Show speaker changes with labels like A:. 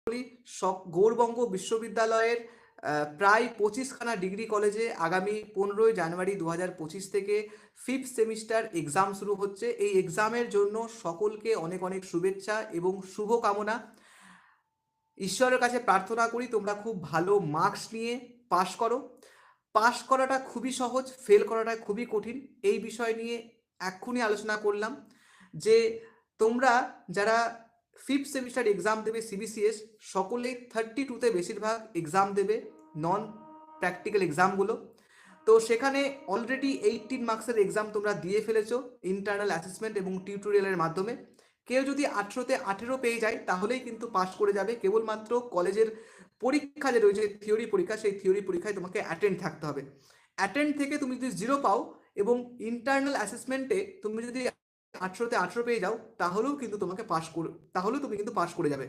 A: বলি, গৌড়বঙ্গ বিশ্ববিদ্যালয়ের প্রায় 25খানা ডিগ্রি কলেজে আগামী 15ই জানুয়ারি 2025 থেকে 5th সেমিস্টার এক্সাম শুরু হচ্ছে। এই এক্সামের জন্য সকলকে অনেক অনেক শুভেচ্ছা এবং শুভকামনা। ঈশ্বরের কাছে প্রার্থনা করি তোমরা খুব ভালো মার্কস নিয়ে পাশ করো। পাশ করাটা খুবই সহজ, ফেল করাটা খুবই কঠিন। এই বিষয় নিয়ে এক্ষুনি আলোচনা করলাম যে তোমরা যারা 5th সেমিস্টার এক্সাম দেবে সিবিসিএস, সকলেই 32তে বেশিরভাগ এক্সাম দেবে, নন প্র্যাকটিক্যাল এক্সামগুলো। তো সেখানে অলরেডি 18 মার্কসের এক্সাম তোমরা দিয়ে ফেলেছো ইন্টারনাল অ্যাসেসমেন্ট এবং টিউটোরিয়ালের মাধ্যমে। কেউ যদি 18তে 18 পেয়ে যায় তাহলেই কিন্তু পাস করে যাবে। কেবলমাত্র কলেজের পরীক্ষা যে রয়েছে থিওরি পরীক্ষা, সেই থিওরি পরীক্ষায় তোমাকে অ্যাটেন্ড থাকতে হবে। অ্যাটেন্ড থেকে তুমি যদি 0 পাও এবং ইন্টারনাল অ্যাসেসমেন্টে তুমি যদি 18তে 18 পেয়ে যাও তাহলেও কিন্তু তুমি কিন্তু পাস করে যাবে।